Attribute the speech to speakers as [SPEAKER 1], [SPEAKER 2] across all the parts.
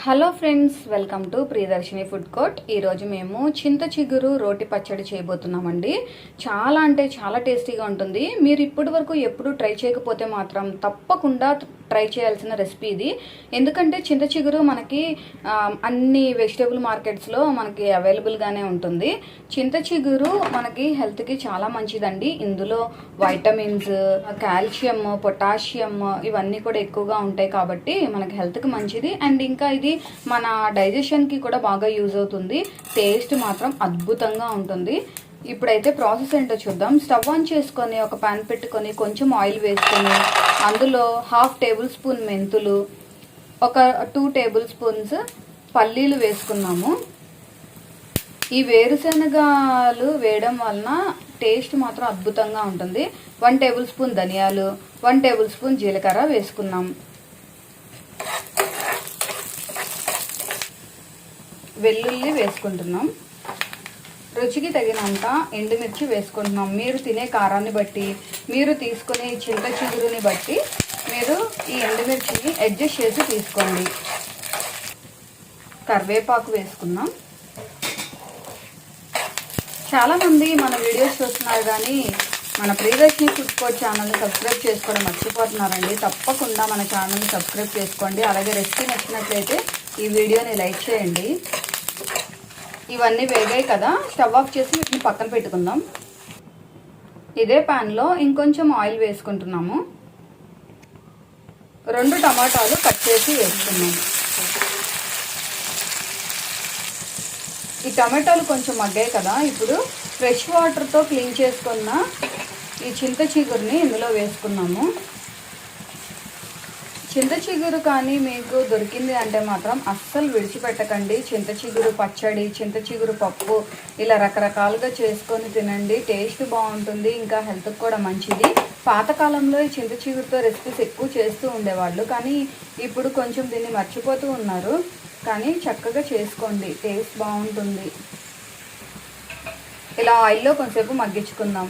[SPEAKER 1] Hello friends, welcome to Priyadarshini food court. ఈరోజు మేము చింత చిగురు రోటి పచ్చడి చేయబోతున్నామండి. చాలా అంటే చాలా టేస్టీగా ఉంటుంది. మీరు ఇప్పటి వరకు ఎప్పుడు ట్రై చేయకపోతే మాత్రం తప్పకుండా ట్రై చేయాల్సిన రెసిపీ ఇది. ఎందుకంటే చింత చిగురు మనకి అన్ని వెజిటేబుల్ మార్కెట్స్లో మనకి అవైలబుల్గానే ఉంటుంది. చింత చిగురు మనకి హెల్త్కి చాలా మంచిదండి. ఇందులో వైటమిన్స్, కాల్షియం, పొటాషియం ఇవన్నీ కూడా ఎక్కువగా ఉంటాయి కాబట్టి మనకి హెల్త్కి మంచిది. అండ్ ఇంకా ఇది మన డైజెషన్కి కూడా బాగా యూజ్ అవుతుంది. టేస్ట్ మాత్రం అద్భుతంగా ఉంటుంది. ఇప్పుడైతే ప్రాసెస్ ఏంటో చూద్దాం. స్టవ్ ఆన్ చేసుకొని ఒక పాన్ పెట్టుకొని కొంచెం ఆయిల్ వేసుకొని అందులో 1/2 టేబుల్ స్పూన్ మెంతులు, ఒక 2 టేబుల్ స్పూన్స్ పల్లీలు వేసుకున్నాము. ఈ వేరుశనగలు వేయడం వలన టేస్ట్ మాత్రం అద్భుతంగా ఉంటుంది. 1 టేబుల్ స్పూన్ ధనియాలు, 1 టేబుల్ స్పూన్ జీలకర్ర వేసుకున్నాం. వెల్లుల్లి వేసుకుంటున్నాం. రుచికి తగినంత ఎండుమిర్చి వేసుకుంటున్నాం. మీరు తినే కారాన్ని బట్టి, మీరు తీసుకునే చింత చిగురుని బట్టి మీరు ఈ ఎండుమిర్చిని అడ్జస్ట్ చేసి తీసుకోండి. కరివేపాకు వేసుకున్నాం. చాలామంది మన వీడియోస్ చూస్తున్నారు కానీ మన ప్రియదర్శిని ఫుడ్ కోర్ట్ ఛానల్ని సబ్స్క్రైబ్ చేసుకోవడం మర్చిపోతున్నారండి. తప్పకుండా మన ఛానల్ని సబ్స్క్రైబ్ చేసుకోండి. అలాగే రెసిపీ నచ్చినట్లయితే ఈ వీడియోని లైక్ చేయండి. ఇవన్నీ వేగాయి కదా, స్టవ్ ఆఫ్ చేసి వీటిని పక్కన పెట్టుకుందాం. ఇదే ప్యాన్లో ఇంకొంచెం ఆయిల్ వేసుకుంటున్నాము. 2 టమాటాలు కట్ చేసి వేసుకున్నాము. ఈ టమాటాలు కొంచెం మగ్గాయి కదా, ఇప్పుడు ఫ్రెష్ వాటర్తో క్లీన్ చేసుకున్న ఈ చింత చిగురుని ఇందులో వేసుకున్నాము. చింత చిగురు కానీ మీకు దొరికింది అంటే మాత్రం అస్సలు విడిచిపెట్టకండి. చింత చిగురు పచ్చడి, చింత చిగురు పప్పు ఇలా రకరకాలుగా చేసుకొని తినండి. టేస్ట్ బాగుంటుంది, ఇంకా హెల్త్కి కూడా మంచిది. పాతకాలంలో ఈ చింత చిగురుతో రెసిపీస్ ఎక్కువ చేస్తూ ఉండేవాళ్ళు, కానీ ఇప్పుడు కొంచెం దీన్ని మర్చిపోతూ ఉన్నారు. కానీ చక్కగా చేసుకోండి, టేస్ట్ బాగుంటుంది. ఇలా ఆయిల్లో కొంచెంసేపు మగ్గించుకుందాం.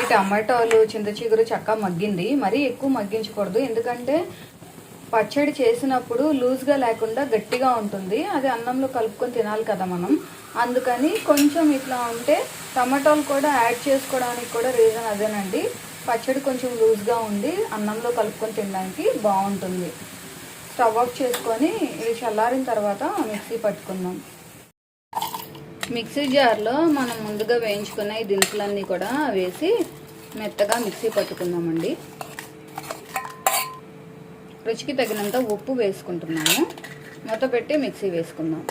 [SPEAKER 1] టమాటోలు, చింత చిగురు చక్కగా మగ్గింది. మరీ ఎక్కువ మగ్గించకూడదు, ఎందుకంటే పచ్చడి చేసినప్పుడు లూజ్గా లేకుండా గట్టిగా ఉంటుంది. అది అన్నంలో కలుపుకొని తినాలి కదా మనం. అందుకని కొంచెం ఇట్లా ఉంటే టమాటోలు కూడా యాడ్ చేసుకోవడానికి కూడా రీజన్ అదేనండి. పచ్చడి కొంచెం లూజ్గా ఉండి అన్నంలో కలుపుకొని తినడానికి బాగుంటుంది. స్టవ్ ఆఫ్ చేసుకొని ఇది చల్లారిన తర్వాత మిక్సీ పట్టుకుందాం. మిక్సీ జార్లో మనం ముందుగా వేయించుకున్న ఈ దినుసులన్నీ కూడా వేసి మెత్తగా మిక్సీ పట్టుకుందామండి. రుచికి తగినంత ఉప్పు వేసుకుంటున్నాము. మూత పెట్టి మిక్సీ వేసుకుందాం.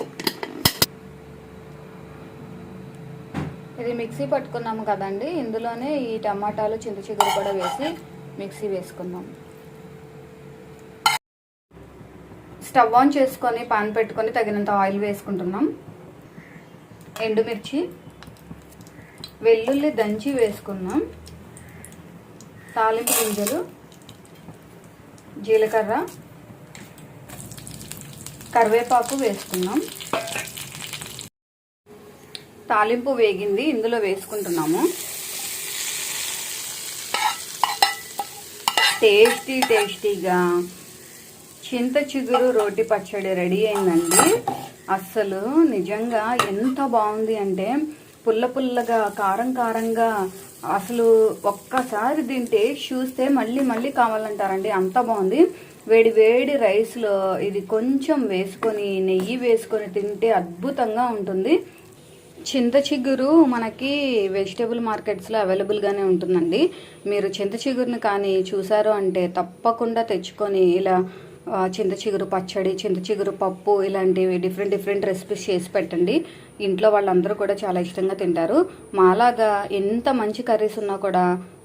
[SPEAKER 1] ఇది మిక్సీ పట్టుకున్నాము కదండి, ఇందులోనే ఈ టమాటాలు, చింత చిగురు కూడా వేసి మిక్సీ వేసుకుందాం. స్టవ్ ఆన్ చేసుకొని పాన్ పెట్టుకొని తగినంత ఆయిల్ వేసుకుంటున్నాం. ఎండుమిర్చి, వెల్లుల్లి దంచి వేసుకున్నాం. తాలింపు గింజలు, జీలకర్ర, కరివేపాకు వేసుకున్నాం. తాలింపు వేగింది, ఇందులో వేసుకుంటున్నాము. టేస్టీగా చింత చిగురు రోటి పచ్చడి రెడీ అయిందండి. అస్సలు నిజంగా ఎంత బాగుంది అంటే పుల్ల పుల్లగా, కారం కారంగా, అసలు ఒక్కసారి దీని టేస్ట్ చూస్తే మళ్ళీ మళ్ళీ కావాలంటారండి, అంత బాగుంది. వేడి వేడి రైస్లో ఇది కొంచెం వేసుకొని నెయ్యి వేసుకొని తింటే అద్భుతంగా ఉంటుంది. చింత చిగురు మనకి వెజిటేబుల్ మార్కెట్స్లో అవైలబుల్గానే ఉంటుందండి. మీరు చింత చిగురుని కానీ చూసారు అంటే తప్పకుండా తెచ్చుకొని ఇలా చింత చిగురు పచ్చడి, చింత చిగురు పప్పు ఇలాంటివి డిఫరెంట్ రెసిపీస్ చేసి పెట్టండి. ఇంట్లో వాళ్ళందరూ కూడా చాలా ఇష్టంగా తింటారు. మాలాగా ఎంత మంచి కర్రీస్ ఉన్నా కూడా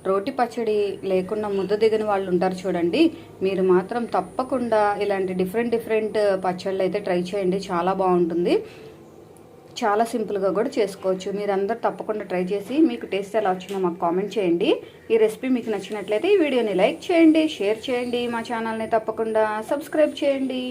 [SPEAKER 1] రోటి పచ్చడి లేకుండా ముద్ద దిగని వాళ్ళు ఉంటారు చూడండి. మీరు మాత్రం తప్పకుండా ఇలాంటి డిఫరెంట్ పచ్చళ్ళు అయితే ట్రై చేయండి. చాలా బాగుంటుంది. చాలా సింపుల్గా కూడా చేసుకోవచ్చు. మీరందరూ తప్పకుండా ట్రై చేసి మీకు టేస్ట్ ఎలా వచ్చిందో మాకు కామెంట్ చేయండి. ఈ రెసిపీ మీకు నచ్చినట్లయితే ఈ వీడియోని లైక్ చేయండి, షేర్ చేయండి. మా ఛానల్ని తప్పకుండా సబ్స్క్రైబ్ చేయండి.